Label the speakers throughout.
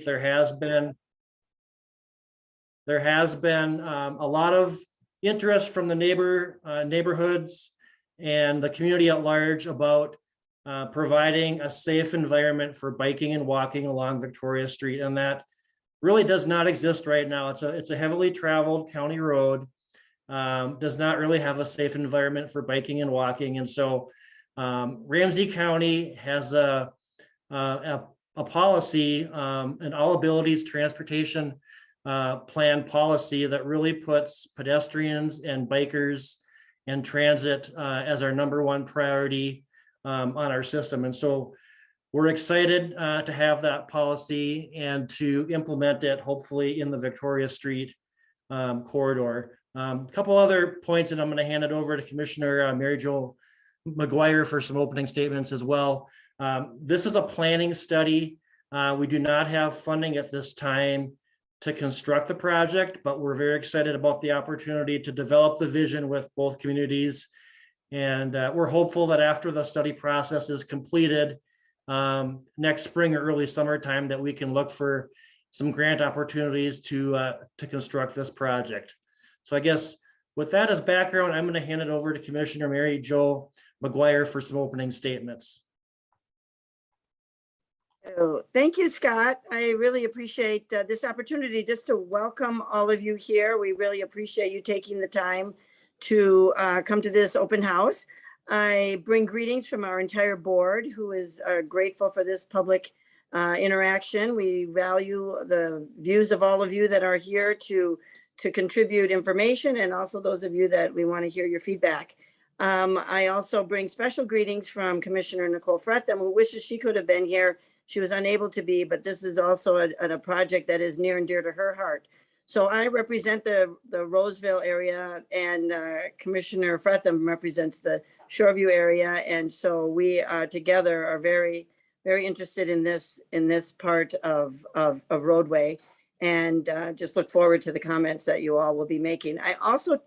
Speaker 1: there has been a lot of interest from the neighborhoods and the community at large about providing a safe environment for biking and walking along Victoria Street, and that really does not exist right now. It's a heavily traveled county road, does not really have a safe environment for biking and walking, and so Ramsey County has a policy, an all abilities transportation plan policy that really puts pedestrians and bikers and transit as our #1 priority on our system. And so we're excited to have that policy and to implement it hopefully in the Victoria Street corridor. A couple other points, and I'm going to hand it over to Commissioner Mary Jo McGuire for some opening statements as well. This is a planning study. We do not have funding at this time to construct the project, but we're very excited about the opportunity to develop the vision with both communities. And we're hopeful that after the study process is completed next spring or early summertime, that we can look for some grant opportunities to construct this project. So I guess with that as background, I'm going to hand it over to Commissioner Mary Jo McGuire for some opening statements.
Speaker 2: Oh, thank you, Scott. I really appreciate this opportunity just to welcome all of you here. We really appreciate you taking the time to come to this open house. I bring greetings from our entire board, who is grateful for this public interaction. We value the views of all of you that are here to contribute information, and also those of you that we want to hear your feedback. I also bring special greetings from Commissioner Nicole Fretham, who wishes she could have been here. She was unable to be, but this is also a project that is near and dear to her heart. So I represent the Roseville area, and Commissioner Fretham represents the Shoreview area. And so we together are very, very interested in this part of roadway, and just look forward to the comments that you all will be making. I also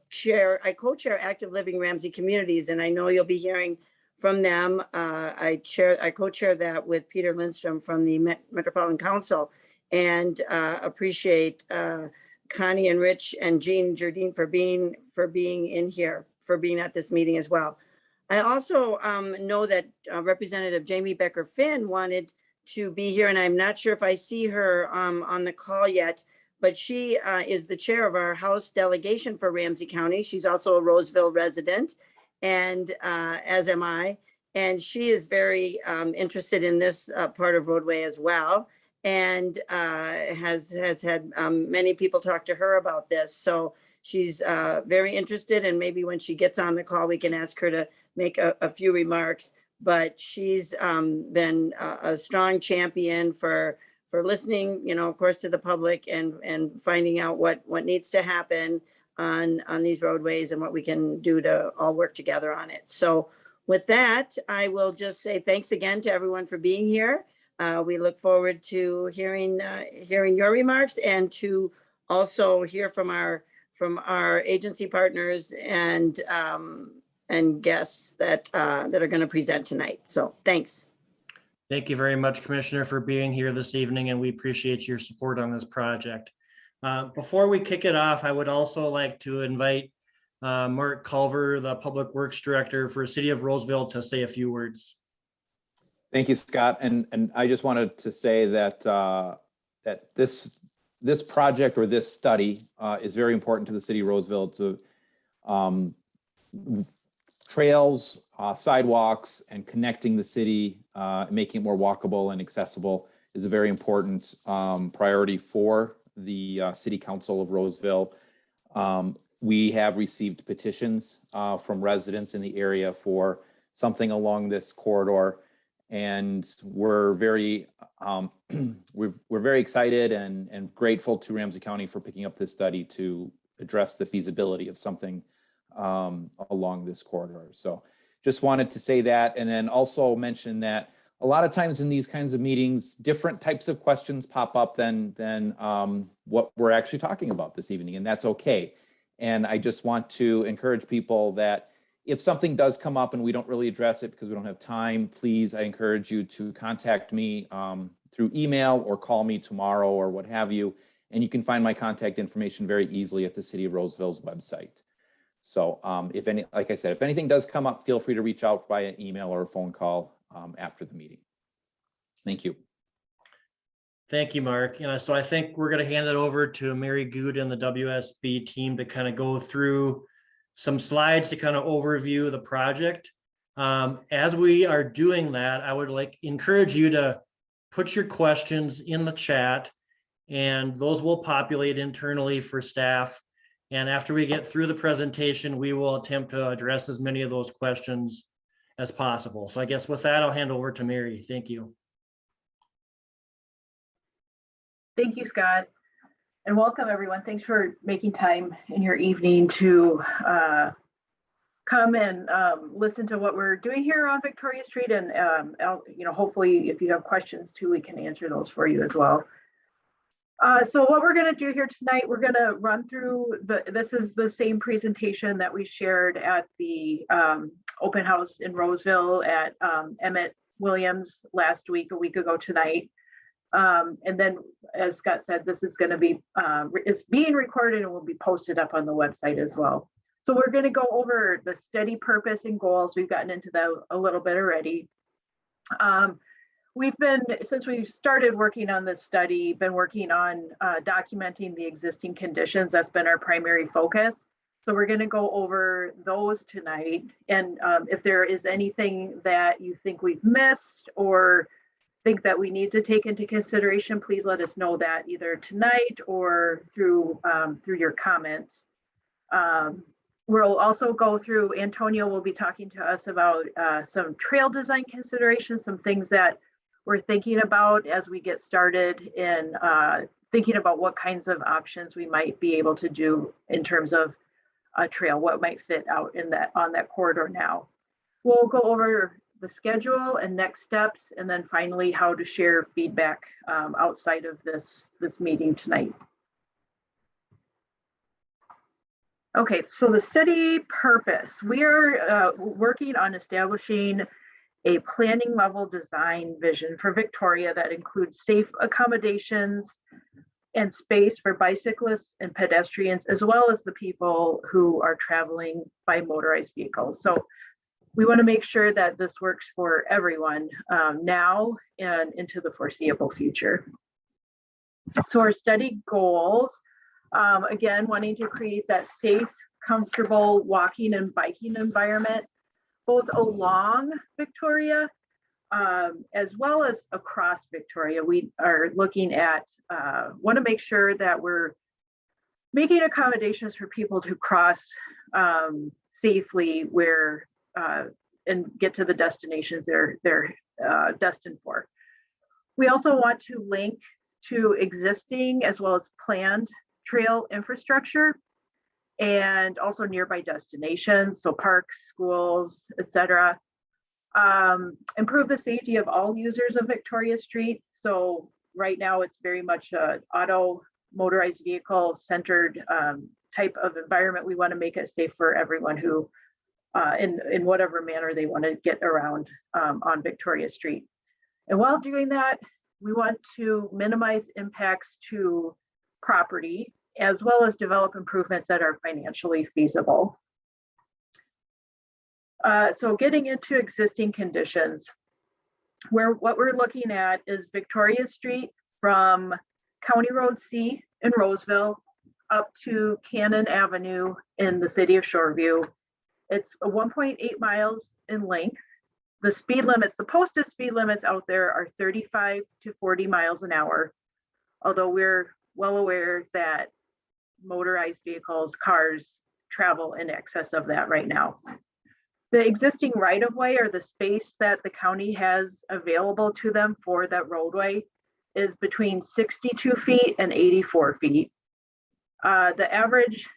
Speaker 2: co-chair Active Living Ramsey Communities, and I know you'll be hearing from them. I co-chair that with Peter Lindstrom from the Metropolitan Council, and appreciate Connie and Rich and Jean Jardine for being in here, for being at this meeting as well. I also know that Representative Jamie Becker-Finn wanted to be here, and I'm not sure if I see her on the call yet, but she is the chair of our House delegation for Ramsey County. She's also a Roseville resident, and as am I, and she is very interested in this part of roadway as well, and has had many people talk to her about this. So she's very interested, and maybe when she gets on the call, we can ask her to make a few remarks. But she's been a strong champion for listening, of course, to the public, and finding out what needs to happen on these roadways and what we can do to all work together on it. So with that, I will just say thanks again to everyone for being here. We look forward to hearing your remarks, and to also hear from our agency partners and guests that are going to present tonight. So thanks.
Speaker 1: Thank you very much, Commissioner, for being here this evening, and we appreciate your support on this project. Before we kick it off, I would also like to invite Mark Culver, the Public Works Director for City of Roseville, to say a few words.
Speaker 3: Thank you, Scott. And I just wanted to say that that this project, or this study, is very important to the City of Roseville. To trails, sidewalks, and connecting the city, making it more walkable and accessible is a very important priority for the City Council of Roseville. We have received petitions from residents in the area for something along this corridor, and we're very we're very excited and grateful to Ramsey County for picking up this study to address the feasibility of something along this corridor. So just wanted to say that, and then also mention that a lot of times in these kinds of meetings, different types of questions pop up than what we're actually talking about this evening, and that's okay. And I just want to encourage people that if something does come up and we don't really address it because we don't have time, please, I encourage you to contact me through email or call me tomorrow or what have you. And you can find my contact information very easily at the City of Roseville's website. So like I said, if anything does come up, feel free to reach out via email or a phone call after the meeting. Thank you.
Speaker 1: Thank you, Mark. So I think we're going to hand it over to Mary Good and the WSB team to kind of go through some slides to kind of overview the project. As we are doing that, I would encourage you to put your questions in the chat, and those will populate internally for staff. And after we get through the presentation, we will attempt to address as many of those questions as possible. So I guess with that, I'll hand over to Mary. Thank you.
Speaker 4: Thank you, Scott, and welcome everyone. Thanks for making time in your evening to come and listen to what we're doing here on Victoria Street. And hopefully, if you have questions too, we can answer those for you as well. So what we're going to do here tonight, we're going to run through this is the same presentation that we shared at the open house in Roseville at Emmett Williams last week, a week ago tonight. And then, as Scott said, this is going to be, it's being recorded and will be posted up on the website as well. So we're going to go over the study purpose and goals. We've gotten into that a little bit already. We've been, since we started working on this study, been working on documenting the existing conditions. That's been our primary focus. So we're going to go over those tonight. And if there is anything that you think we've missed or think that we need to take into consideration, please let us know that either tonight or through your comments. We'll also go through, Antonio will be talking to us about some trail design considerations, some things that we're thinking about as we get started in thinking about what kinds of options we might be able to do in terms of a trail, what might fit out in on that corridor now. We'll go over the schedule and next steps, and then finally how to share feedback outside of this meeting tonight. Okay, so the study purpose. We are working on establishing a planning level design vision for Victoria that includes safe accommodations and space for bicyclists and pedestrians, as well as the people who are traveling by motorized vehicles. So we want to make sure that this works for everyone now and into the foreseeable future. So our study goals, again, wanting to create that safe, comfortable walking and biking environment, both along Victoria as well as across Victoria. We are looking at, want to make sure that we're making accommodations for people to cross safely where and get to the destinations they're destined for. We also want to link to existing as well as planned trail infrastructure and also nearby destinations, so parks, schools, etc. Improve the safety of all users of Victoria Street. So right now it's very much an auto motorized vehicle centered type of environment. We want to make it safe for everyone who in whatever manner they want to get around on Victoria Street. And while doing that, we want to minimize impacts to property as well as develop improvements that are financially feasible. So getting into existing conditions, what we're looking at is Victoria Street from County Road C in Roseville up to Cannon Avenue in the city of Shoreview. It's 1.8 miles in length. The speed limits, the posted speed limits out there are 35 to 40 miles an hour, although we're well aware that motorized vehicles, cars travel in excess of that right now. The existing right-of-way or the space that the county has available to them for that roadway is between 62 feet and 84 feet. The average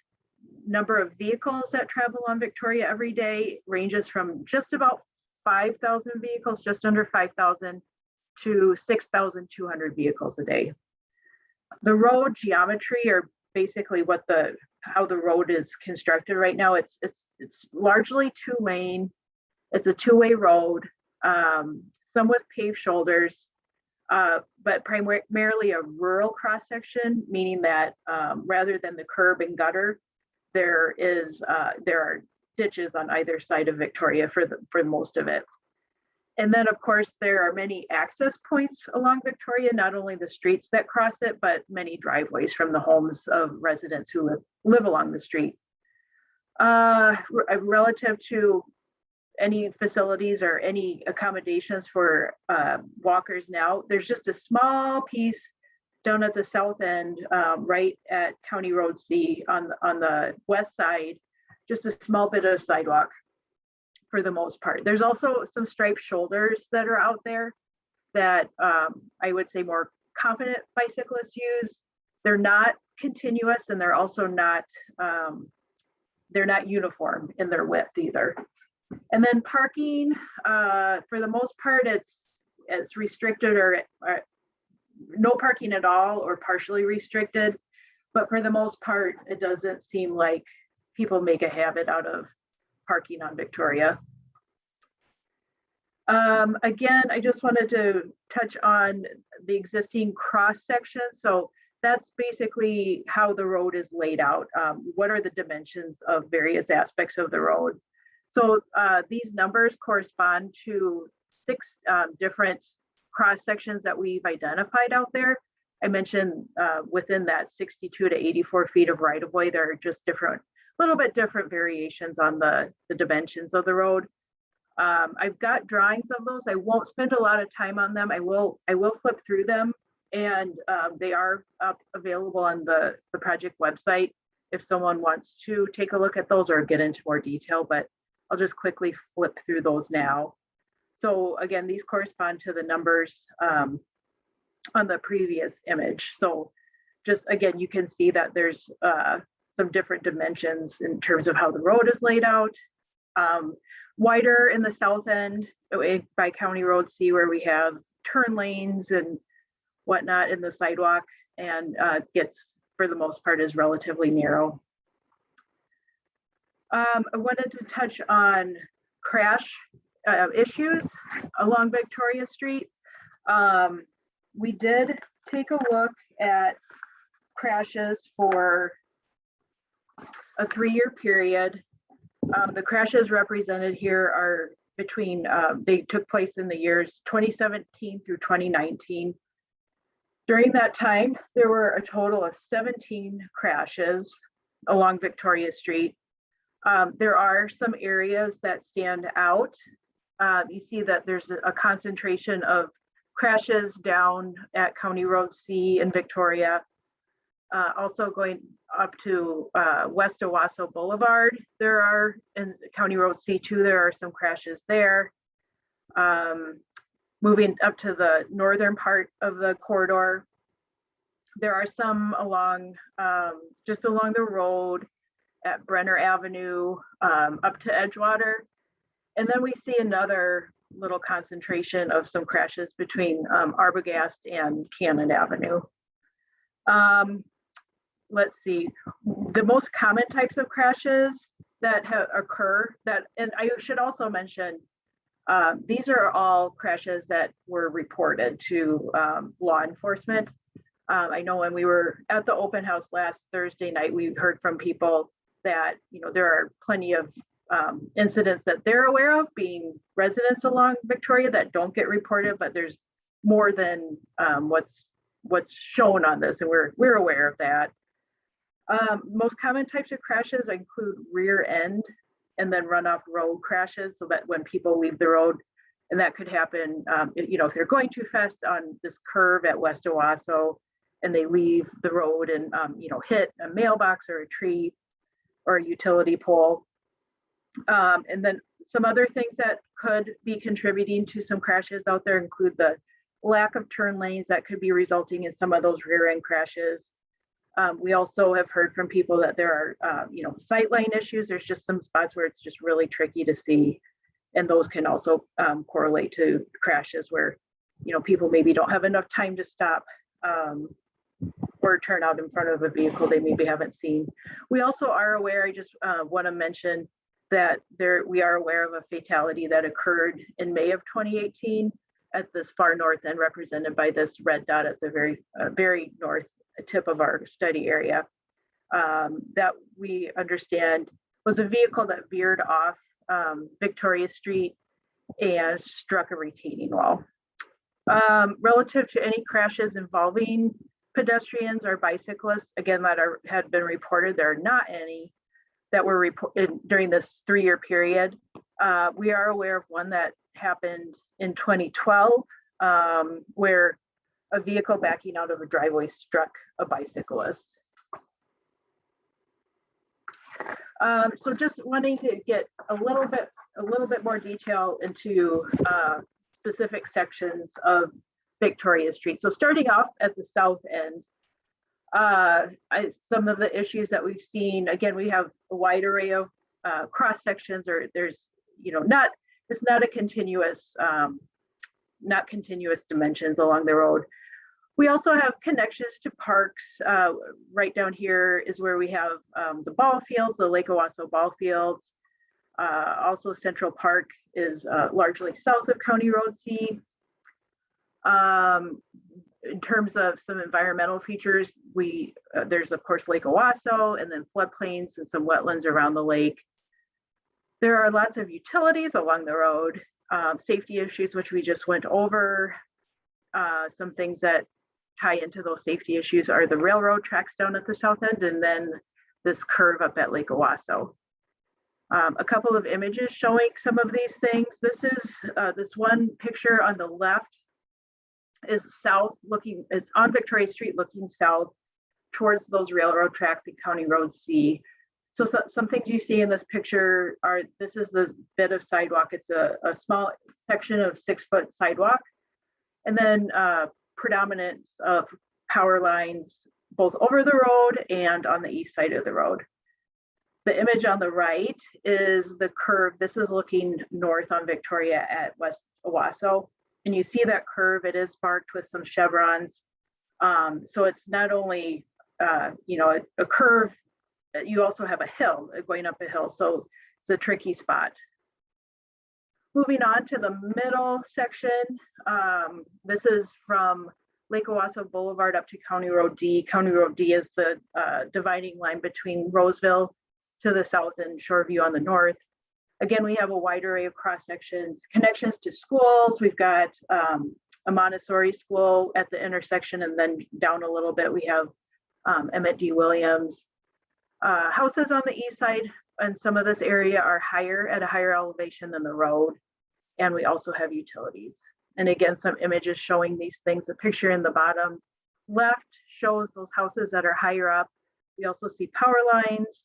Speaker 4: number of vehicles that travel on Victoria every day ranges from just about 5,000 vehicles, just under 5,000, to 6,200 vehicles a day. The road geometry, or basically how the road is constructed right now, it's largely two-lane. It's a two-way road, some with paved shoulders. but primarily a rural cross-section, meaning that rather than the curb and gutter, there are ditches on either side of Victoria for most of it. And then, of course, there are many access points along Victoria, not only the streets that cross it, but many driveways from the homes of residents who live along the street. Relative to any facilities or any accommodations for walkers now, there's just a small piece down at the south end, right at County Road C on the west side, just a small bit of sidewalk for the most part. There's also some striped shoulders that are out there that I would say more confident bicyclists use. They're not continuous, and they're also not uniform in their width either. And then parking, for the most part, it's restricted or no parking at all or partially restricted. But for the most part, it doesn't seem like people make a habit out of parking on Victoria. Again, I just wanted to touch on the existing cross section. So that's basically how the road is laid out. What are the dimensions of various aspects of the road? So these numbers correspond to 6 different cross sections that we've identified out there. I mentioned within that 62 to 84 feet of right of way, there are just little bit different variations on the dimensions of the road. I've got drawings of those. I won't spend a lot of time on them. I will flip through them, and they are available on the project website if someone wants to take a look at those or get into more detail, but I'll just quickly flip through those now. So again, these correspond to the numbers on the previous image. So just again, you can see that there's some different dimensions in terms of how the road is laid out. Wider in the south end by County Road C, where we have turn lanes and whatnot in the sidewalk, and gets, for the most part, is relatively narrow. I wanted to touch on crash issues along Victoria Street. We did take a look at crashes for a 3-year period. The crashes represented here are between, they took place in the years 2017 through 2019. During that time, there were a total of 17 crashes along Victoria Street. There are some areas that stand out. You see that there's a concentration of crashes down at County Road C in Victoria. Also going up to West Owasso Boulevard, there are, in County Road C2, there are some crashes there. Moving up to the northern part of the corridor, there are some along, just along the road at Brenner Avenue, up to Edgewater. And then we see another little concentration of some crashes between Arbogast and Cannon Avenue. Let's see, the most common types of crashes that occur and I should also mention, these are all crashes that were reported to law enforcement. I know when we were at the open house last Thursday night, we heard from people that, there are plenty of incidents that they're aware of, being residents along Victoria, that don't get reported, but there's more than what's shown on this, and we're aware of that. Most common types of crashes include rear end and then runoff road crashes, so that when people leave the road, and that could happen, if they're going too fast on this curve at West Owasso and they leave the road and hit a mailbox or a tree or a utility pole. And then some other things that could be contributing to some crashes out there include the lack of turn lanes that could be resulting in some of those rear end crashes. We also have heard from people that there are, sight line issues. There's just some spots where it's just really tricky to see. And those can also correlate to crashes where, people maybe don't have enough time to stop or turn out in front of a vehicle they maybe haven't seen. We also are aware, I just want to mention that we are aware of a fatality that occurred in May of 2018 at this far north end, represented by this red dot at the very north tip of our study area, that we understand was a vehicle that veered off Victoria Street and struck a retaining wall. Relative to any crashes involving pedestrians or bicyclists, again, that had been reported, there are not any that were reported during this 3-year period. We are aware of one that happened in 2012, where a vehicle backing out of a driveway struck a bicyclist. So just wanting to get a little bit more detail into specific sections of Victoria Street. So starting off at the south end, some of the issues that we've seen, again, we have a wide array of cross sections, or there's, it's not a continuous, not continuous dimensions along the road. We also have connections to parks. Right down here is where we have the ball fields, the Lake Owasso ball fields. Also Central Park is largely south of County Road C. In terms of some environmental features, there's of course Lake Owasso, and then floodplains and some wetlands around the lake. There are lots of utilities along the road, safety issues, which we just went over. Some things that tie into those safety issues are the railroad tracks down at the south end, and then this curve up at Lake Owasso. A couple of images showing some of these things. This is this one picture on the left is on Victoria Street looking south towards those railroad tracks in County Road C. So some things you see in this picture are, this is this bit of sidewalk. It's a small section of 6-foot sidewalk, and then predominance of power lines both over the road and on the east side of the road. The image on the right is the curve. This is looking north on Victoria at West Owasso. And you see that curve, it is marked with some chevrons. So it's not only, a curve, you also have a hill going up a hill. So it's a tricky spot. Moving on to the middle section. This is from Lake Owasso Boulevard up to County Road D. County Road D is the dividing line between Roseville to the south and Shoreview on the north. Again, we have a wide array of cross sections, connections to schools. We've got a Montessori school at the intersection, and then down a little bit, we have Emmett D. Williams. Houses on the east side and some of this area are at a higher elevation than the road. And we also have utilities. And again, some images showing these things. The picture in the bottom left shows those houses that are higher up. We also see power lines.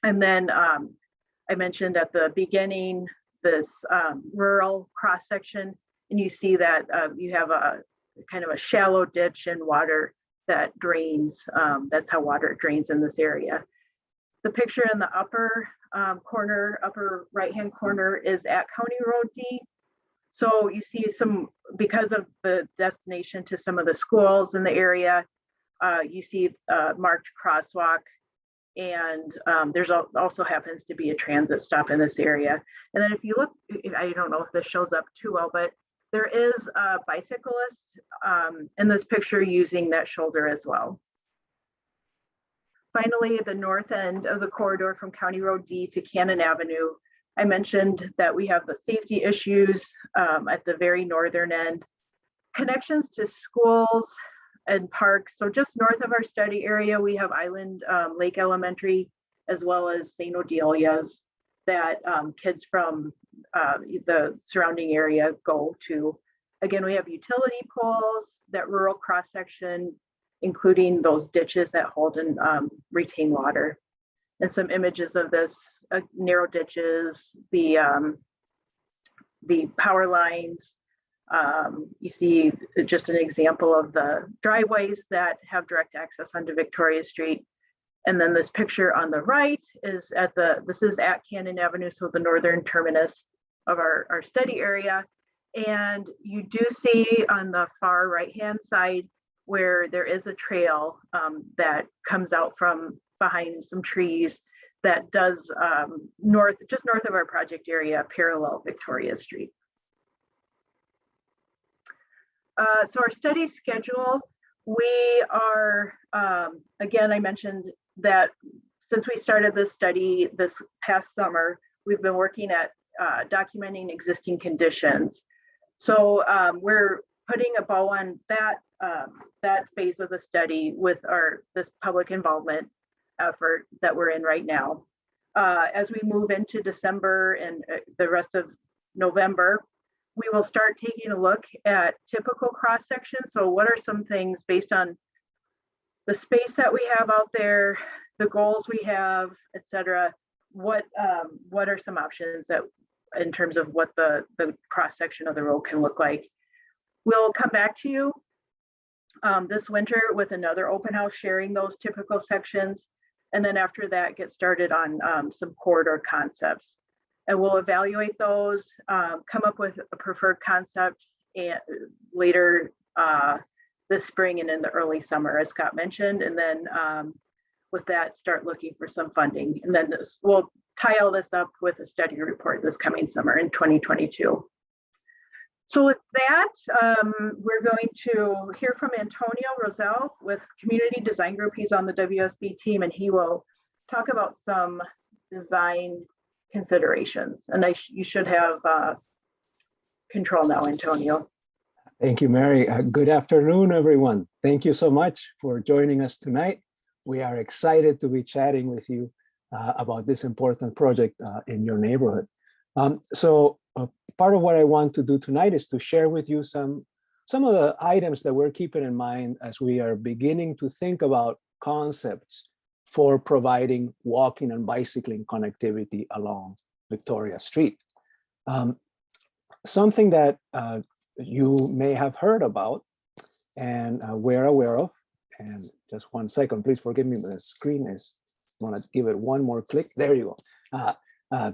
Speaker 4: And then I mentioned at the beginning, this rural cross section, and you see that you have a kind of a shallow ditch and water that drains. That's how water drains in this area. The picture in the upper right-hand corner is at County Road D. So you see because of the destination to some of the schools in the area, you see marked crosswalk. And there's also happens to be a transit stop in this area. And then if you look, I don't know if this shows up too well, but there is a bicyclist in this picture using that shoulder as well. Finally, the north end of the corridor from County Road D to Cannon Avenue, I mentioned that we have the safety issues at the very northern end, connections to schools and parks. So just north of our study area, we have Island Lake Elementary, as well as St. Odelia's, that kids from the surrounding area go to. Again, we have utility poles, that rural cross section, including those ditches that hold and retain water. And some images of this, narrow ditches, the power lines. You see just an example of the driveways that have direct access onto Victoria Street. And then this picture on the right is this is at Cannon Avenue, so the northern terminus of our study area. And you do see on the far right-hand side where there is a trail that comes out from behind some trees that does just north of our project area, parallel Victoria Street. So our study schedule, we are, again, I mentioned that since we started this study this past summer, we've been working at documenting existing conditions. So we're putting a bow on that phase of the study with this public involvement effort that we're in right now. As we move into December and the rest of November, we will start taking a look at typical cross sections. So what are some things based on the space that we have out there, the goals we have, et cetera? What are some options that in terms of what the cross section of the road can look like? We'll come back to you this winter with another open house sharing those typical sections. And then after that, get started on some corridor concepts. And we'll evaluate those, come up with a preferred concept and later this spring and in the early summer, as Scott mentioned. And then with that, start looking for some funding. And then we'll tie all this up with a study report this coming summer in 2022. So with that, we're going to hear from Antonio Rosell with Community Design Group. He's on the WSB team, and he will talk about some design considerations. And you should have control now, Antonio.
Speaker 5: Thank you, Mary. Good afternoon, everyone. Thank you so much for joining us tonight. We are excited to be chatting with you about this important project in your neighborhood. Part of what I want to do tonight is to share with you some of the items that we're keeping in mind as we are beginning to think about concepts for providing walking and bicycling connectivity along Victoria Street. Something that you may have heard about and we're aware of, and just 1 second, please forgive me, the screen is, I want to give it one more click. There you go.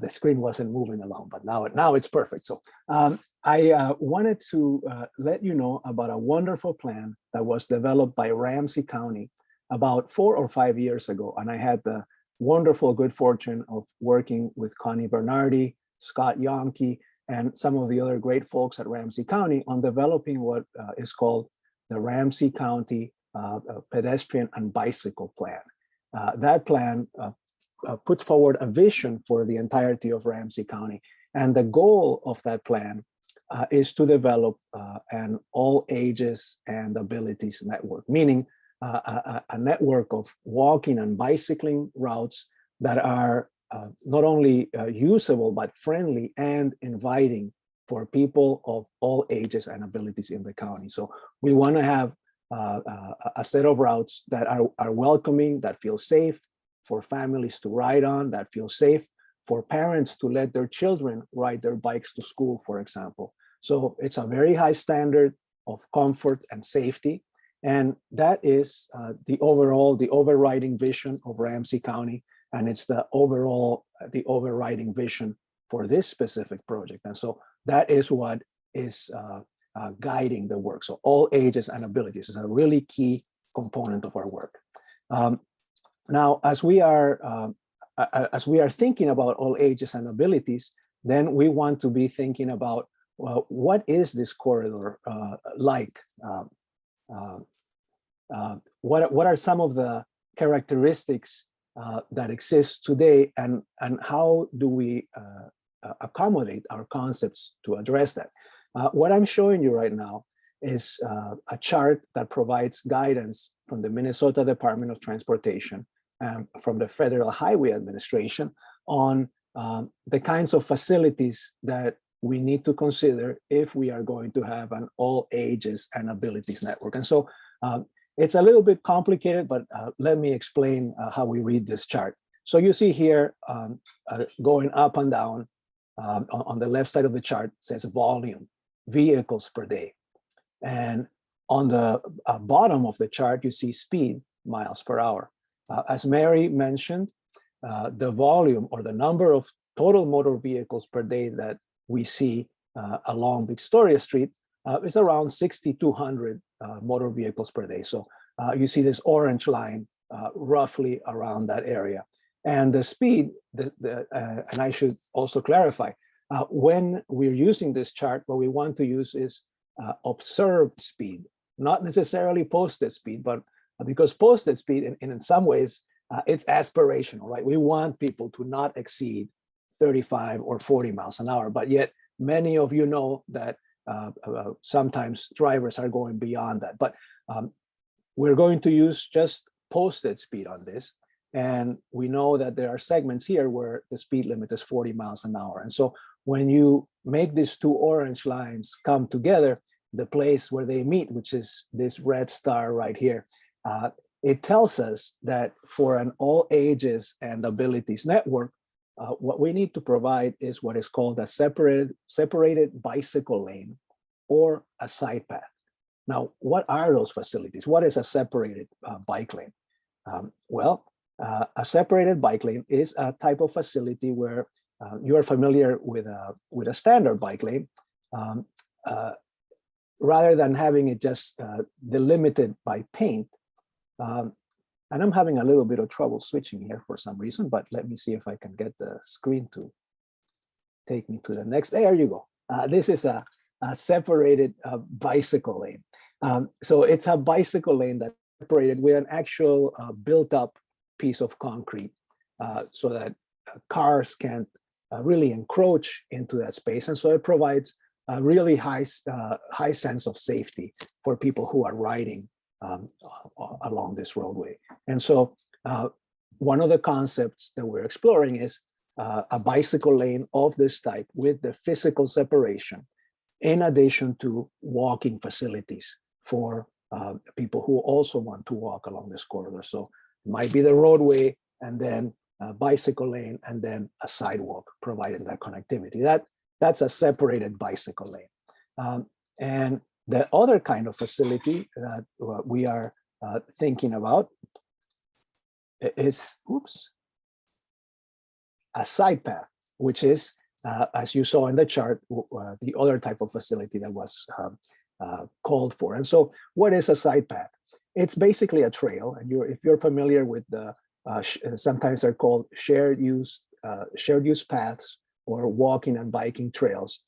Speaker 5: The screen wasn't moving along, but now it's perfect. So I wanted to let you know about a wonderful plan that was developed by Ramsey County about 4 or 5 years ago. And I had the wonderful good fortune of working with Connie Bernardi, Scott Yonke, and some of the other great folks at Ramsey County on developing what is called the Ramsey County Pedestrian and Bicycle Plan. That plan puts forward a vision for the entirety of Ramsey County. And the goal of that plan is to develop an all ages and abilities network, meaning a network of walking and bicycling routes that are not only usable, but friendly and inviting for people of all ages and abilities in the county. So we want to have a set of routes that are welcoming, that feel safe for families to ride on, that feel safe for parents to let their children ride their bikes to school, for example. So it's a very high standard of comfort and safety. And that is the overriding vision of Ramsey County. And it's the overriding vision for this specific project. And so that is what is guiding the work. So all ages and abilities is a really key component of our work. Now, as we are thinking about all ages and abilities, then we want to be thinking about, well, what is this corridor like? What are some of the characteristics that exist today, and how do we accommodate our concepts to address that? What I'm showing you right now is a chart that provides guidance from the Minnesota Department of Transportation and from the Federal Highway Administration on the kinds of facilities that we need to consider if we are going to have an all ages and abilities network. And so it's a little bit complicated, but let me explain how we read this chart. So you see here going up and down on the left side of the chart says volume, vehicles per day. And on the bottom of the chart, you see speed, miles per hour. As Mary mentioned, the volume or the number of total motor vehicles per day that we see along Victoria Street is around 6,200 motor vehicles per day. So you see this orange line roughly around that area. And the speed, and I should also clarify, when we're using this chart, what we want to use is observed speed, not necessarily posted speed, but because posted speed in some ways, it's aspirational, right? We want people to not exceed 35 or 40 miles an hour, but yet many of you know that sometimes drivers are going beyond that. But we're going to use just posted speed on this. And we know that there are segments here where the speed limit is 40 miles an hour. And so when you make these two orange lines come together, the place where they meet, which is this red star right here, it tells us that for an all ages and abilities network, what we need to provide is what is called a separated bicycle lane or a side path. Now, what are those facilities? What is a separated bike lane? A separated bike lane is a type of facility where you are familiar with a standard bike lane. Rather than having it just delimited by paint. And I'm having a little bit of trouble switching here for some reason, but let me see if I can get the screen to take me to the next. There you go. This is a separated bicycle lane. So it's a bicycle lane that's separated with an actual built up piece of concrete so that cars can't really encroach into that space. And so it provides a really high sense of safety for people who are riding along this roadway. And so one of the concepts that we're exploring is a bicycle lane of this type with the physical separation, in addition to walking facilities for people who also want to walk along this corridor. So it might be the roadway and then a bicycle lane and then a sidewalk providing that connectivity. That's a separated bicycle lane. And the other kind of facility that we are thinking about is, a side path, which is, as you saw in the chart, the other type of facility that was called for. And so what is a side path? It's basically a trail. And if you're familiar with the, sometimes they're called shared use paths or walking and biking trails.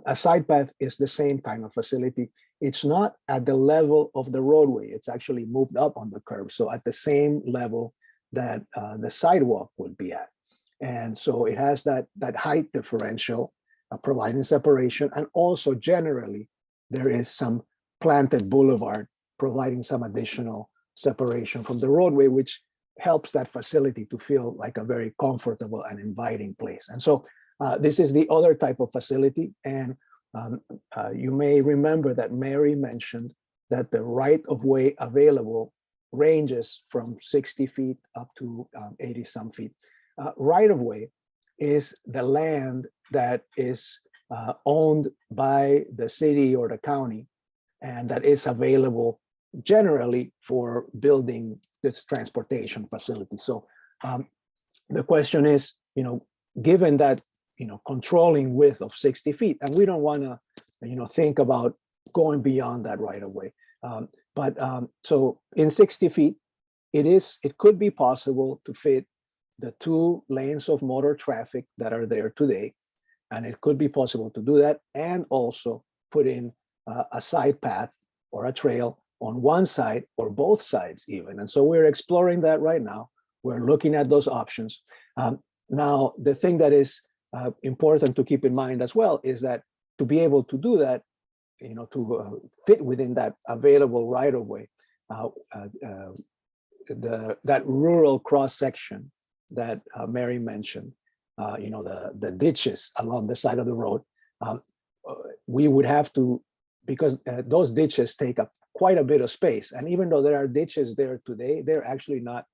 Speaker 5: A side path is the same kind of facility. It's not at the level of the roadway. It's actually moved up on the curb. So at the same level that the sidewalk would be at. And so it has that height differential providing separation. And also generally, there is some planted boulevard providing some additional separation from the roadway, which helps that facility to feel like a very comfortable and inviting place. And so this is the other type of facility. And you may remember that Mary mentioned that the right of way available ranges from 60 feet up to 80 some feet. Right of way is the land that is owned by the city or the county, and that is available generally for building this transportation facility. So the question is, given that, controlling width of 60 feet, and we don't want to, think about going beyond that right of way. So in 60 feet, it could be possible to fit the 2 lanes of motor traffic that are there today. And it could be possible to do that and also put in a side path or a trail on one side or both sides even. And so we're exploring that right now. We're looking at those options. Now, the thing that is important to keep in mind as well is that to be able to do that, to fit within that available right of way, that rural cross section that Mary mentioned, the ditches along the side of the road, we would have to, because those ditches take up quite a bit of space. And even though there are ditches there today, they're actually not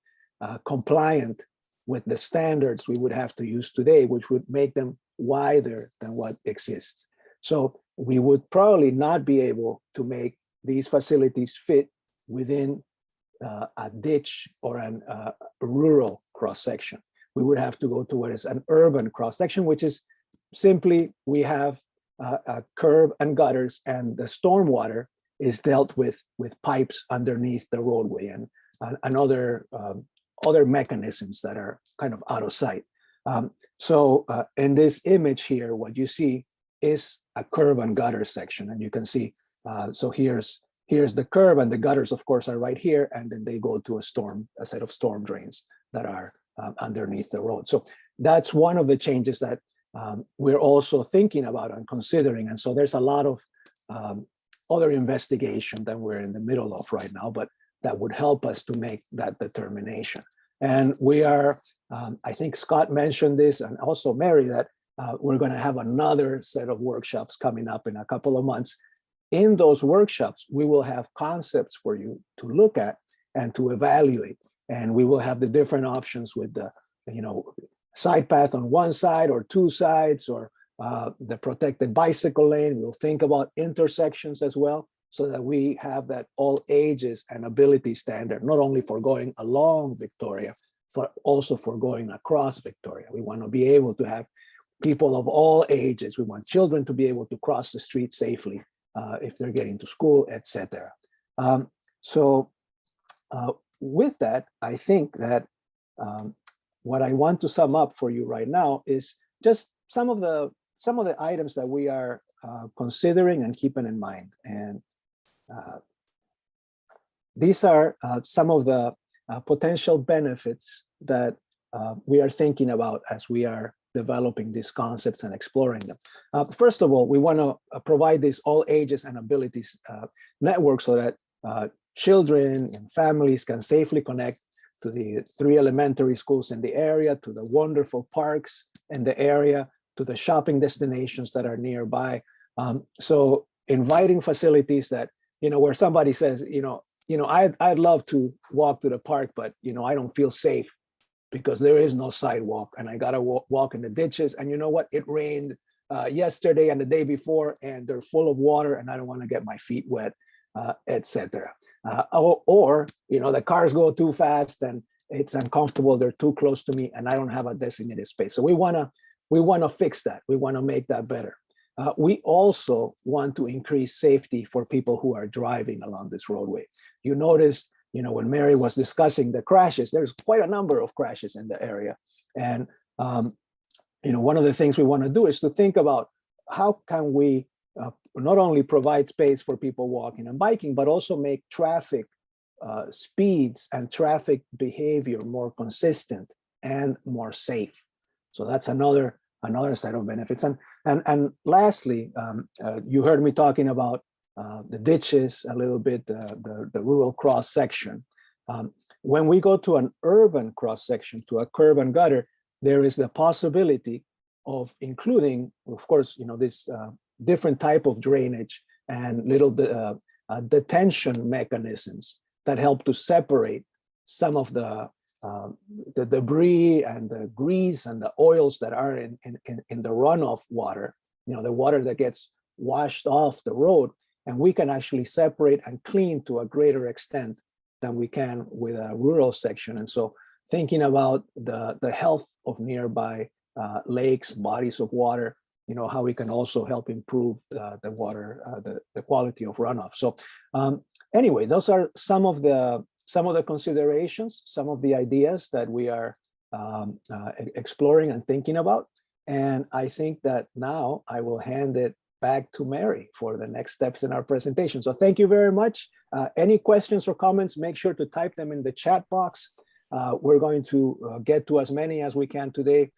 Speaker 5: compliant with the standards we would have to use today, which would make them wider than what exists. So we would probably not be able to make these facilities fit within a ditch or a rural cross-section. We would have to go to what is an urban cross-section, which is simply we have a curb and gutters, and the stormwater is dealt with pipes underneath the roadway and other mechanisms that are kind of out of sight. So in this image here, what you see is a curb and gutter section, and you can see So here's the curb, and the gutters, of course, are right here, and then they go to a set of storm drains that are underneath the road. So that's one of the changes that we're also thinking about and considering. And so there's a lot of other investigation that we're in the middle of right now, but that would help us to make that determination. And we are, I think Scott mentioned this, and also Mary, that we're going to have another set of workshops coming up in a couple of months. In those workshops, we will have concepts for you to look at and to evaluate. And we will have the different options with the, side path on one side or two sides, or the protected bicycle lane. We'll think about intersections as well, so that we have that all ages and ability standard, not only for going along Victoria, but also for going across Victoria. We want to be able to have people of all ages. We want children to be able to cross the street safely if they're getting to school, etc. With that, I think that what I want to sum up for you right now is just some of the items that we are considering and keeping in mind. And these are some of the potential benefits that we are thinking about as we are developing these concepts and exploring them. First of all, we want to provide this all ages and abilities network so that children and families can safely connect to the 3 elementary schools in the area, to the wonderful parks in the area, to the shopping destinations that are nearby. So inviting facilities that, where somebody says, I'd love to walk to the park, but, I don't feel safe because there is no sidewalk and I got to walk in the ditches. And you know what? It rained yesterday and the day before, and they're full of water and I don't want to get my feet wet, etc. Or the cars go too fast and it's uncomfortable. They're too close to me and I don't have a designated space. So we want to fix that. We want to make that better. We also want to increase safety for people who are driving along this roadway. You notice, when Mary was discussing the crashes, there's quite a number of crashes in the area. And, one of the things we want to do is to think about how can we not only provide space for people walking and biking, but also make traffic speeds and traffic behavior more consistent and more safe. So that's another set of benefits. And lastly, you heard me talking about the ditches a little bit, the rural cross section. When we go to an urban cross section, to a curb and gutter, there is the possibility of including, of course, this different type of drainage and little detention mechanisms that help to separate some of the debris and the grease and the oils that are in the runoff water, the water that gets washed off the road, and we can actually separate and clean to a greater extent than we can with a rural section. And so thinking about the health of nearby lakes, bodies of water, how we can also help improve the water, the quality of runoff. So anyway, those are some of the considerations, some of the ideas that we are exploring and thinking about. And I think that now I will hand it back to Mary for the next steps in our presentation. So thank you very much. Any questions or comments, make sure to type them in the chat box. We're going to get to as many as we can today.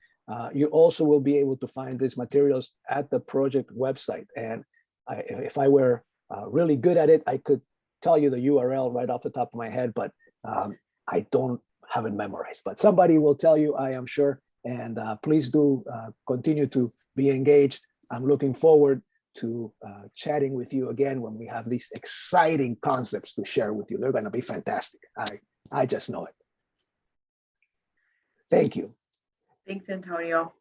Speaker 5: You also will be able to find these materials at the project website. And if I were really good at it, I could tell you the URL right off the top of my head, but I don't have it memorized. But somebody will tell you, I am sure. And please do continue to be engaged. I'm looking forward to chatting with you again when we have these exciting concepts to share with you. They're going to be fantastic. I just know it. Thank you.
Speaker 4: Thanks, Antonio.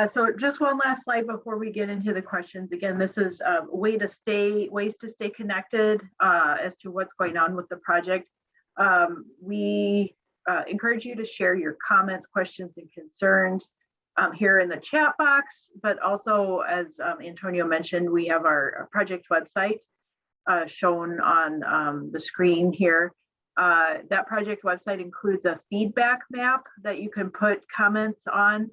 Speaker 4: So just one last slide before we get into the questions. Again, this is ways to stay connected as to what's going on with the project. We encourage you to share your comments, questions, and concerns here in the chat box, but also, as Antonio mentioned, we have our project website shown on the screen here. That project website includes a feedback map that you can put comments on.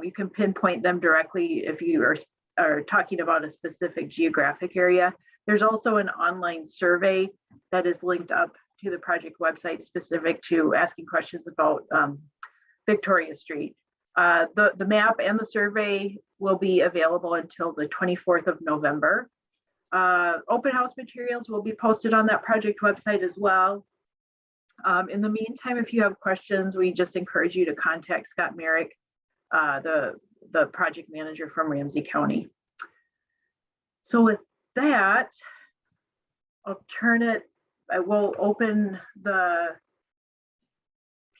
Speaker 4: You can pinpoint them directly if you are talking about a specific geographic area. There's also an online survey that is linked up to the project website specific to asking questions about Victoria Street. The map and the survey will be available until the 24th of November. Open house materials will be posted on that project website as well. In the meantime, if you have questions, we just encourage you to contact Scott Merrick, the project manager from Ramsey County. So with that, I will open the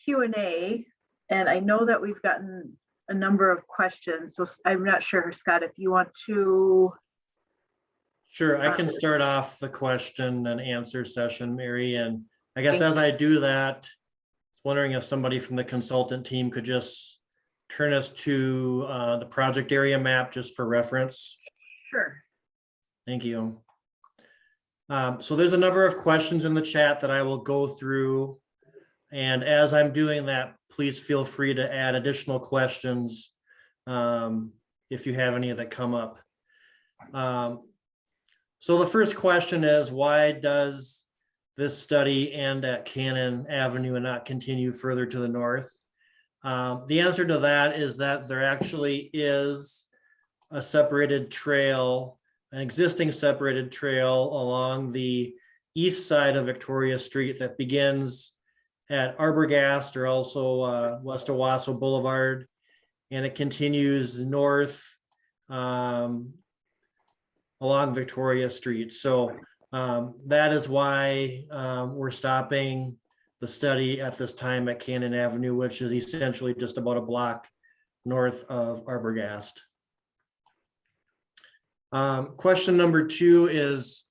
Speaker 4: Q&A, and I know that we've gotten a number of questions. So I'm not sure, Scott, if you want to.
Speaker 1: Sure, I can start off the question and answer session, Mary. And I guess as I do that, wondering if somebody from the consultant team could just turn us to the project area map just for reference.
Speaker 4: Sure.
Speaker 1: Thank you. So there's a number of questions in the chat that I will go through. And as I'm doing that, please feel free to add additional questions if you have any that come up. So the first question is, why does this study end at Cannon Avenue and not continue further to the north? The answer to that is that there actually is a separated trail, an existing separated trail along the east side of Victoria Street that begins at Arbogast, or also West Owasso Boulevard, and it continues north along Victoria Street. So that is why we're stopping the study at this time at Cannon Avenue, which is essentially just about a block north of Arbogast. Question number 2 is,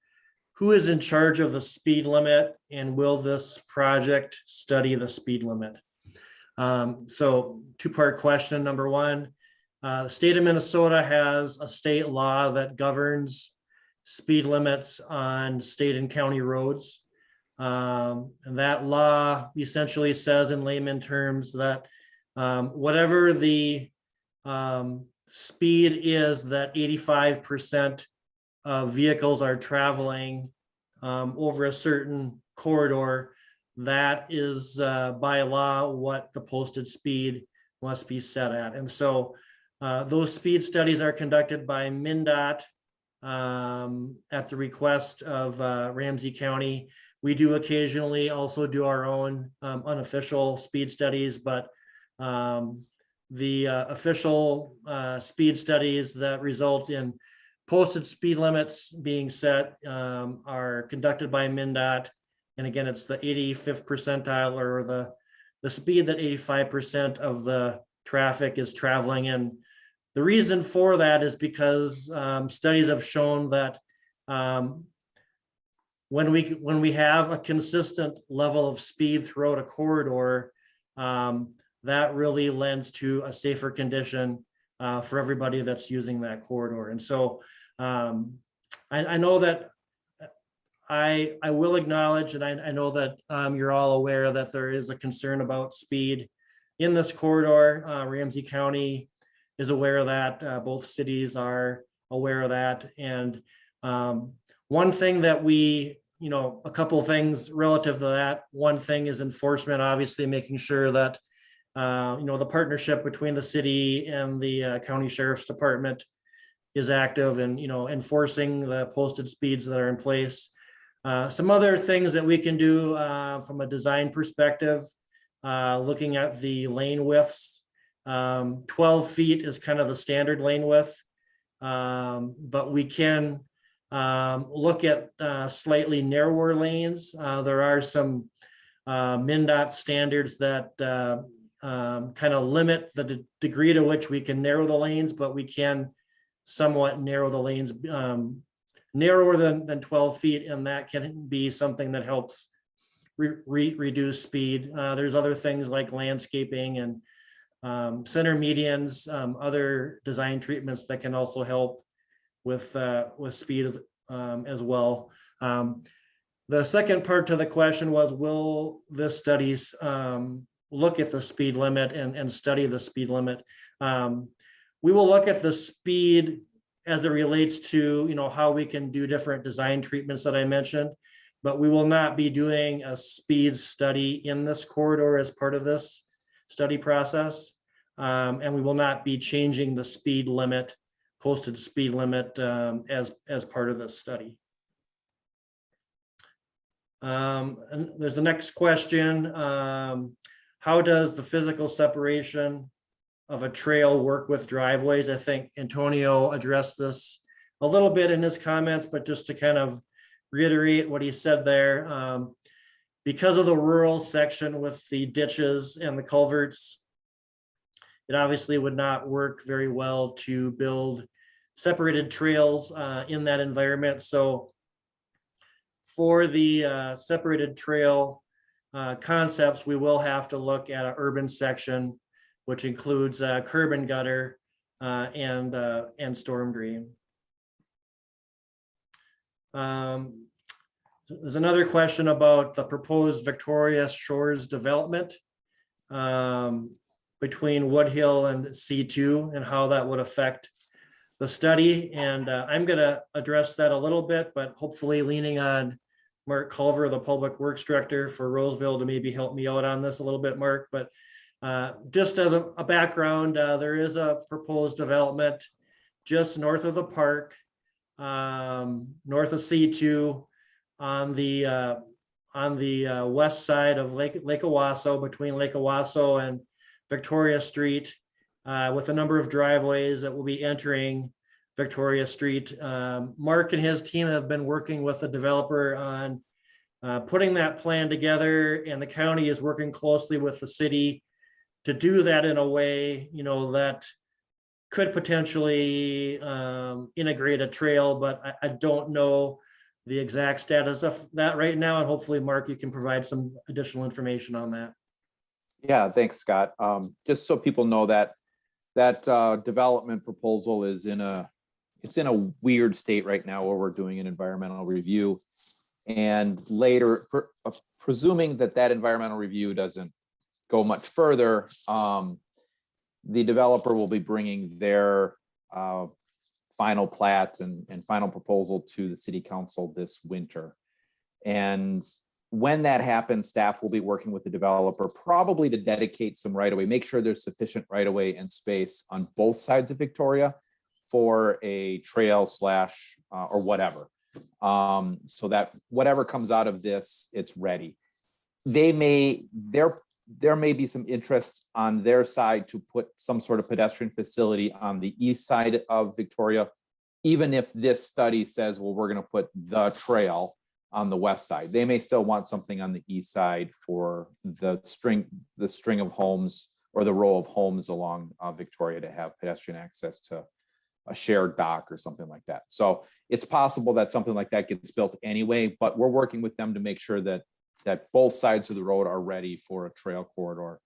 Speaker 1: who is in charge of the speed limit, and will this project study the speed limit? So 2-part question. Number 1, the state of Minnesota has a state law that governs speed limits on state and county roads. And that law essentially says in layman terms that whatever the speed is that 85% of vehicles are traveling over a certain corridor, that is by law what the posted speed must be set at. And so those speed studies are conducted by MnDOT at the request of Ramsey County. We do occasionally also do our own unofficial speed studies, but the official speed studies that result in posted speed limits being set are conducted by MnDOT. And again, it's the 85th percentile, or the speed that 85% of the traffic is traveling in. The reason for that is because studies have shown that when we have a consistent level of speed throughout a corridor, that really lends to a safer condition for everybody that's using that corridor. And so I know that I will acknowledge, and I know that you're all aware that there is a concern about speed in this corridor. Ramsey County is aware of that. Both cities are aware of that. And one thing that we, a couple of things relative to that. One thing is enforcement, obviously making sure that, the partnership between the city and the county sheriff's department is active and, enforcing the posted speeds that are in place. Some other things that we can do from a design perspective, looking at the lane widths. 12 feet is kind of the standard lane width, but we can look at slightly narrower lanes. There are some MnDOT standards that kind of limit the degree to which we can narrow the lanes, but we can somewhat narrow the lanes narrower than 12 feet, and that can be something that helps reduce speed. There's other things like landscaping and center medians, other design treatments that can also help with speed as well. The second part to the question was, will this studies look at the speed limit and study the speed limit? We will look at the speed as it relates to, how we can do different design treatments that I mentioned. But we will not be doing a speed study in this corridor as part of this study process. And we will not be changing the speed limit, posted speed limit, as part of this study. And there's the next question. How does the physical separation of a trail work with driveways? I think Antonio addressed this a little bit in his comments, but just to kind of reiterate what he said there, because of the rural section with the ditches and the culverts, it obviously would not work very well to build separated trails in that environment. So for the separated trail concepts, we will have to look at an urban section, which includes curb and gutter and storm drain. There's another question about the proposed Victoria Shores development between Woodhill and C2 and how that would affect the study. And I'm going to address that a little bit, but hopefully leaning on Mark Culver, the Public Works Director for Roseville, to maybe help me out on this a little bit, Mark. But just as a background, there is a proposed development just north of the park, north of C2, on the west side of Lake Owasso, between Lake Owasso and Victoria Street, with a number of driveways that will be entering Victoria Street. Mark and his team have been working with the developer on putting that plan together, and the county is working closely with the city to do that in a way, that could potentially integrate a trail, but I don't know the exact status of that right now. And hopefully, Mark, you can provide some additional information on that.
Speaker 3: Yeah, thanks, Scott. Just so people know that development proposal is it's in a weird state right now where we're doing an environmental review. And later, presuming that environmental review doesn't go much further, the developer will be bringing their final plat and final proposal to the city council this winter. And when that happens, staff will be working with the developer probably to dedicate some right of way, make sure there's sufficient right of way and space on both sides of Victoria for a trail slash or whatever. So that whatever comes out of this, it's ready. There may be some interest on their side to put some sort of pedestrian facility on the east side of Victoria, even if this study says, well, we're going to put the trail on the west side. They may still want something on the east side for the string of homes or the row of homes along Victoria to have pedestrian access to a shared dock or something like that. So it's possible that something like that gets built anyway, but we're working with them to make sure that both sides of the road are ready for a trail corridor,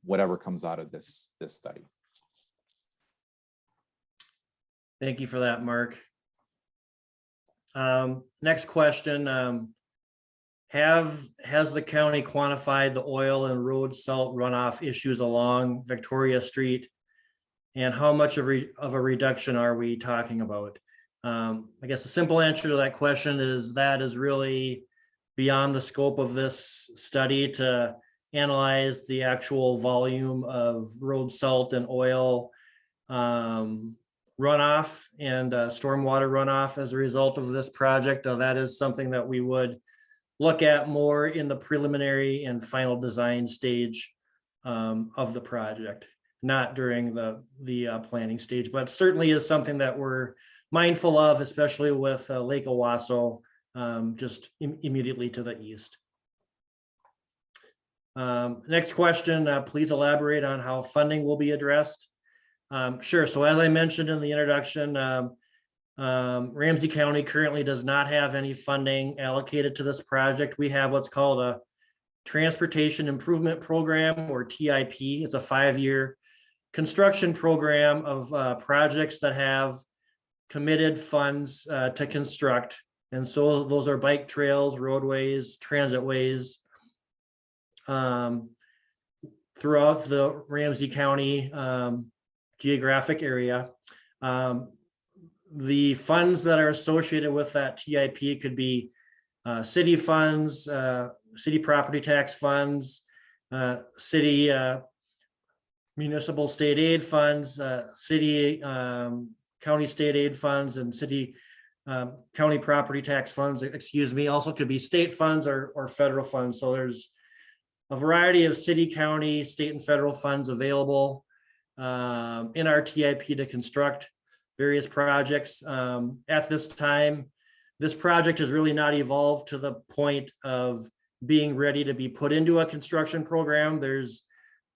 Speaker 3: whatever comes out of this study.
Speaker 1: Thank you for that, Mark. Next question. Has the county quantified the oil and road salt runoff issues along Victoria Street? And how much of a reduction are we talking about? I guess the simple answer to that question is that is really beyond the scope of this study to analyze the actual volume of road salt and oil runoff and stormwater runoff as a result of this project. That is something that we would look at more in the preliminary and final design stage of the project, not during the planning stage, but certainly is something that we're mindful of, especially with Lake Owasso just immediately to the east. Next question, please elaborate on how funding will be addressed. Sure. So as I mentioned in the introduction, Ramsey County currently does not have any funding allocated to this project. We have what's called a Transportation Improvement Program, or TIP. It's a 5-year construction program of projects that have committed funds to construct. And so those are bike trails, roadways, transit ways throughout the Ramsey County geographic area. the funds that are associated with that TIP could be city funds, city property tax funds, city municipal state aid funds, city county state aid funds, and city county property tax funds, excuse me, also could be state funds or federal funds. So there's a variety of city, county, state, and federal funds available in our TIP to construct various projects. At this time, this project has really not evolved to the point of being ready to be put into a construction program. There's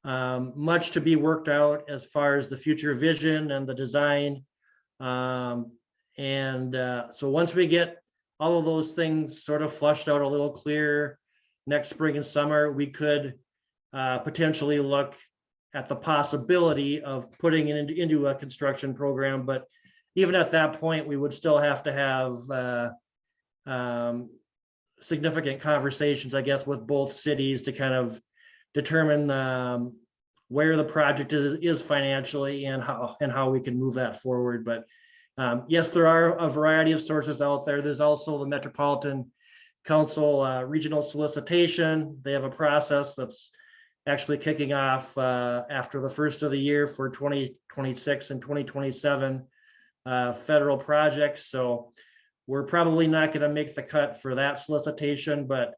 Speaker 1: much to be worked out as far as the future vision and the design. So once we get all of those things sort of flushed out a little clearer next spring and summer, we could potentially look at the possibility of putting it into a construction program. But even at that point, we would still have to have significant conversations, I guess, with both cities to kind of determine where the project is financially and how we can move that forward. But yes, there are a variety of sources out there. There's also the Metropolitan Council regional solicitation. They have a process that's actually kicking off after the first of the year for 2026 and 2027 federal projects. So we're probably not going to make the cut for that solicitation, but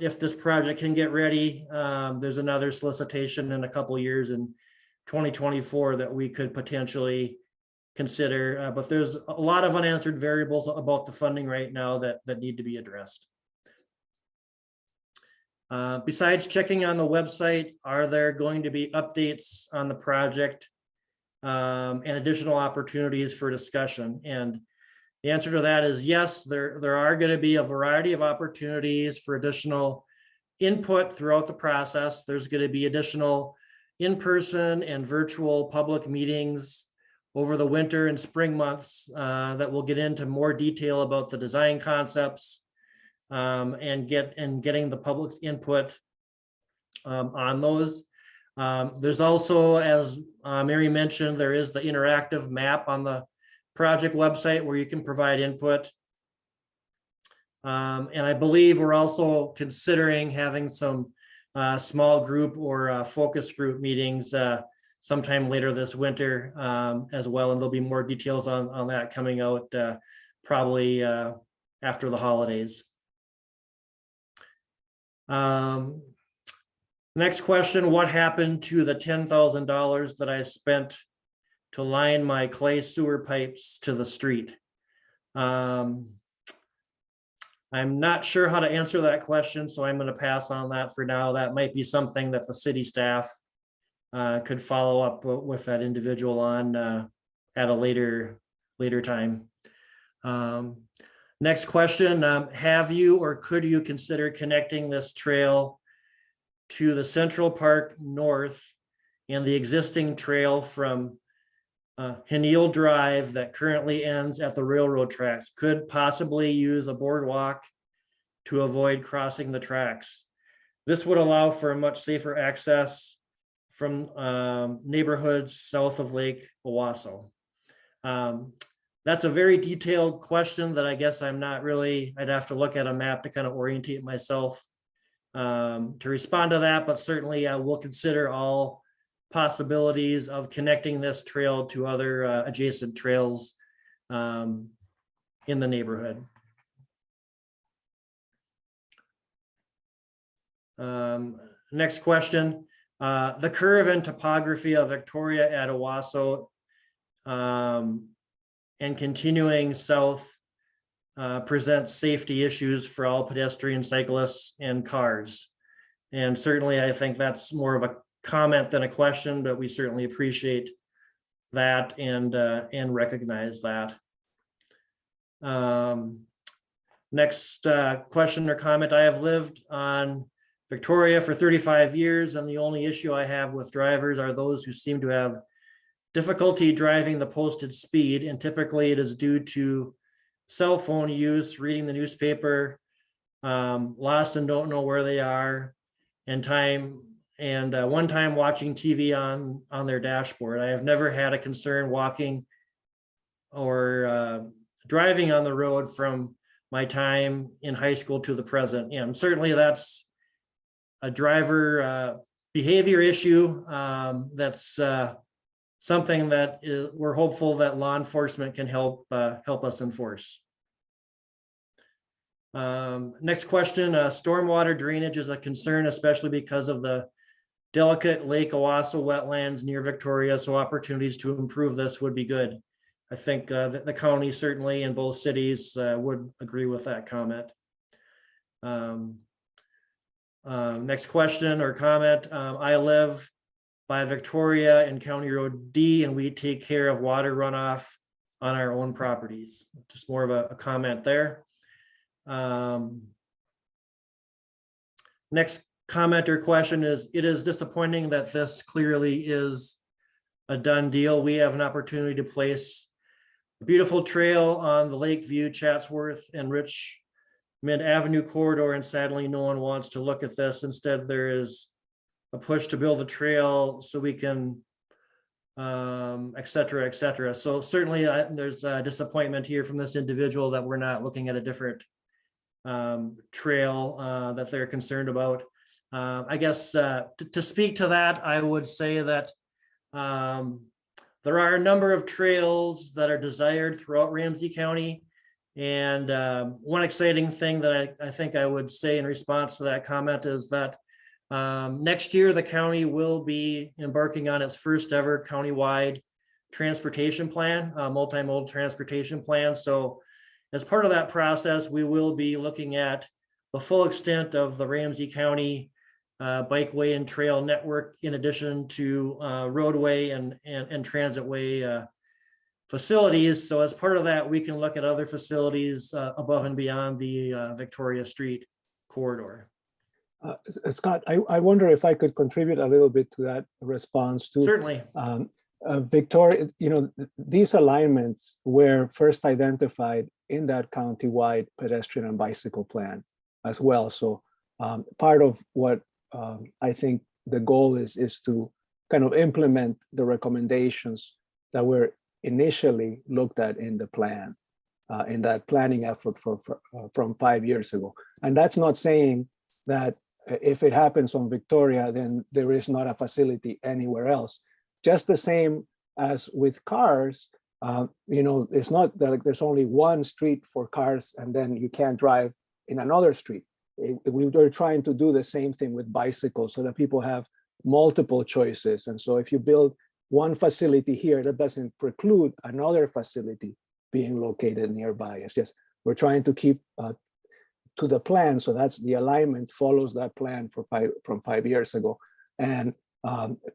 Speaker 1: if this project can get ready, there's another solicitation in a couple of years in 2024 that we could potentially consider. But there's a lot of unanswered variables about the funding right now that need to be addressed. Besides checking on the website, are there going to be updates on the project and additional opportunities for discussion? And the answer to that is yes, there are going to be a variety of opportunities for additional input throughout the process. There's going to be additional in-person and virtual public meetings over the winter and spring months that will get into more detail about the design concepts and getting the public's input on those. There's also, as Mary mentioned, there is the interactive map on the project website where you can provide input. And I believe we're also considering having some small group or focus group meetings sometime later this winter as well. And there'll be more details on that coming out probably after the holidays. Next question, what happened to the $10,000 that I spent to line my clay sewer pipes to the street? I'm not sure how to answer that question, so I'm going to pass on that for now. That might be something that the city staff could follow up with that individual on at a later time. Next question, have you or could you consider connecting this trail to the Central Park North and the existing trail from Heniel Drive that currently ends at the railroad tracks? Could possibly use a boardwalk to avoid crossing the tracks. This would allow for a much safer access from neighborhoods south of Lake Owasso. That's a very detailed question that I guess I'm not really, I'd have to look at a map to kind of orientate myself to respond to that, but certainly I will consider all possibilities of connecting this trail to other adjacent trails in the neighborhood. Next question, the curve and topography of Victoria at Owasso and continuing south presents safety issues for all pedestrians, cyclists, and cars. And certainly I think that's more of a comment than a question, but we certainly appreciate that and recognize that. Next question or comment, I have lived on Victoria for 35 years, and the only issue I have with drivers are those who seem to have difficulty driving the posted speed, and typically it is due to cell phone use, reading the newspaper, lost and don't know where they are, and one time watching TV on their dashboard. I have never had a concern walking driving on the road from my time in high school to the present. And certainly that's a driver behavior issue. That's something that we're hopeful that law enforcement can help us enforce. Next question, stormwater drainage is a concern, especially because of the delicate Lake Owasso wetlands near Victoria, so opportunities to improve this would be good. I think the county certainly in both cities would agree with that comment. Next question or comment, I live by Victoria and County Road D, and we take care of water runoff on our own properties. Just more of a comment there. Next comment or question is, it is disappointing that this clearly is a done deal. We have an opportunity to place a beautiful trail on the Lakeview, Chatsworth, and Richmond Avenue corridor, and sadly no one wants to look at this. Instead, there is a push to build a trail so we can et cetera, et cetera. So certainly there's a disappointment here from this individual that we're not looking at a different trail that they're concerned about. I guess to speak to that, I would say that there are a number of trails that are desired throughout Ramsey County. And one exciting thing that I think I would say in response to that comment is that next year, the county will be embarking on its first ever countywide transportation plan, multimodal transportation plan. So as part of that process, we will be looking at the full extent of the Ramsey County bikeway and trail network, in addition to roadway and transitway facilities. So as part of that, we can look at other facilities above and beyond the Victoria Street corridor.
Speaker 5: Scott, I wonder if I could contribute a little bit to that response too.
Speaker 1: Certainly.
Speaker 5: Victoria, these alignments were first identified in that county-wide pedestrian and bicycle plan as well. So part of what I think the goal is to kind of implement the recommendations that were initially looked at in the plan, in that planning effort from 5 years ago. And that's not saying that if it happens on Victoria, then there is not a facility anywhere else. Just the same as with cars, it's not that there's only one street for cars and then you can't drive in another street. We're trying to do the same thing with bicycles so that people have multiple choices. And so if you build one facility here, that doesn't preclude another facility being located nearby. It's just, we're trying to keep to the plan. So that's the alignment follows that plan from 5 years ago, and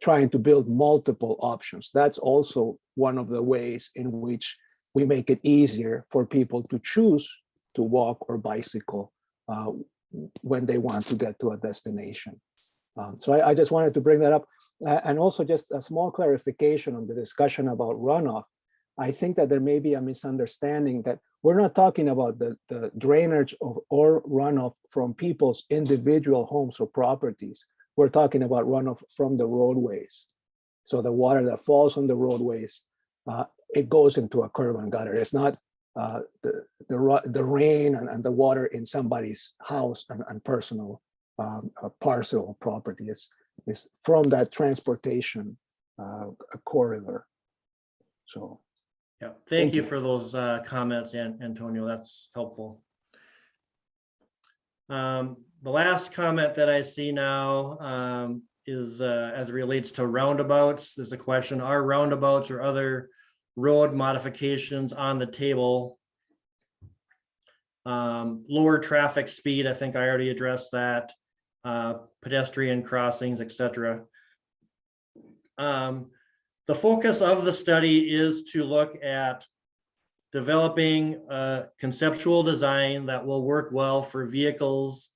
Speaker 5: trying to build multiple options. That's also one of the ways in which we make it easier for people to choose to walk or bicycle when they want to get to a destination. So I just wanted to bring that up. And also just a small clarification on the discussion about runoff. I think that there may be a misunderstanding that we're not talking about the drainage or runoff from people's individual homes or properties. We're talking about runoff from the roadways. So the water that falls on the roadways, it goes into a curb and gutter. It's not the rain and the water in somebody's house and personal parcel property. It's from that transportation corridor. So.
Speaker 1: Yeah, thank you for those comments, Antonio. That's helpful. The last comment that I see now is as it relates to roundabouts. There's a question, are roundabouts or other road modifications on the table? Lower traffic speed, I think I already addressed that. Pedestrian crossings, etc. The focus of the study is to look at developing a conceptual design that will work well for vehicles,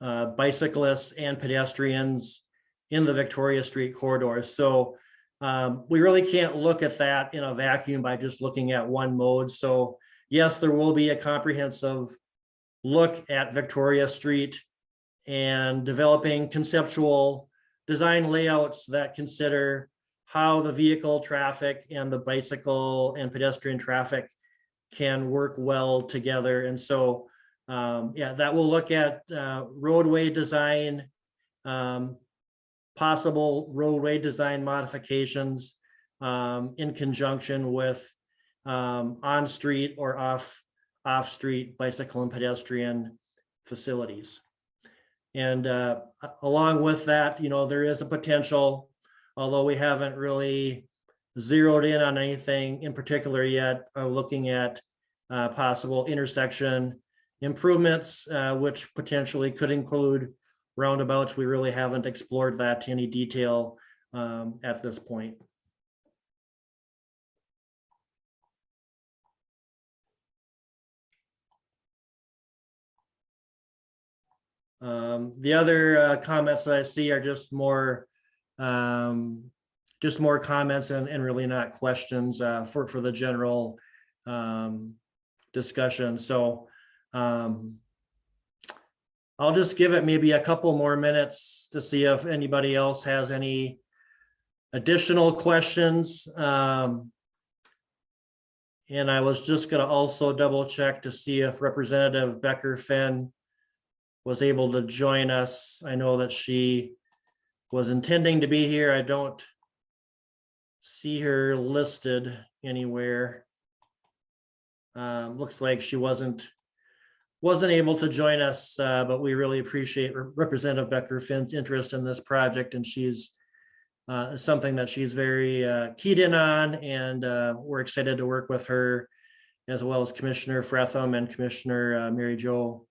Speaker 1: bicyclists, and pedestrians in the Victoria Street corridor. So we really can't look at that in a vacuum by just looking at one mode. So yes, there will be a comprehensive look at Victoria Street and developing conceptual design layouts that consider how the vehicle traffic and the bicycle and pedestrian traffic can work well together. And so, yeah, that will look at roadway design, possible roadway design modifications in conjunction with on-street or off-street bicycle and pedestrian facilities. And along with that, you know, there is a potential, although we haven't really zeroed in on anything in particular yet, looking at possible intersection improvements, which potentially could include roundabouts. We really haven't explored that to any detail at this point. The other comments that I see are just more comments and really not questions for the general discussion. So I'll just give it maybe a couple more minutes to see if anybody else has any additional questions. And I was just going to also double check to see if Representative Becker-Finn was able to join us. I know that she was intending to be here. I don't see her listed anywhere. Looks like she wasn't able to join us, but we really appreciate Representative Becker-Finn's interest in this project, and she's something that she's very keyed in on, and we're excited to work with her, as well as Commissioner Fretham and Commissioner Mary Jo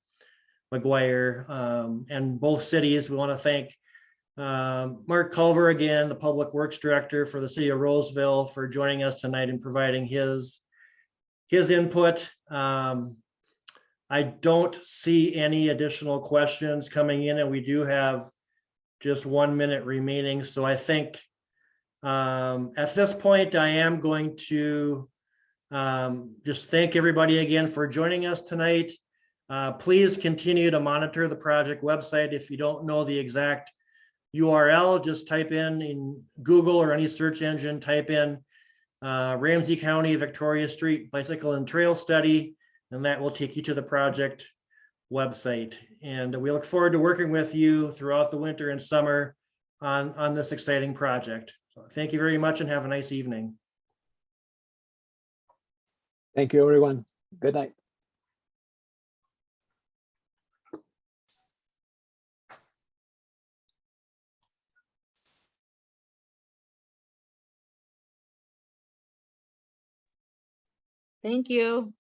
Speaker 1: McGuire, and both cities. We want to thank Mark Culver again, the Public Works Director for the City of Roseville, for joining us tonight and providing his input. I don't see any additional questions coming in, and we do have just 1 minute remaining. So I think at this point, I am going to just thank everybody again for joining us tonight. Please continue to monitor the project website. If you don't know the exact URL, just type in Google or any search engine, type in Ramsey County, Victoria Street Bicycle and Trail Study, and that will take you to the project website. And we look forward to working with you throughout the winter and summer on this exciting project. So thank you very much and have a nice evening.
Speaker 5: Thank you, everyone. Good night.
Speaker 6: Thank you.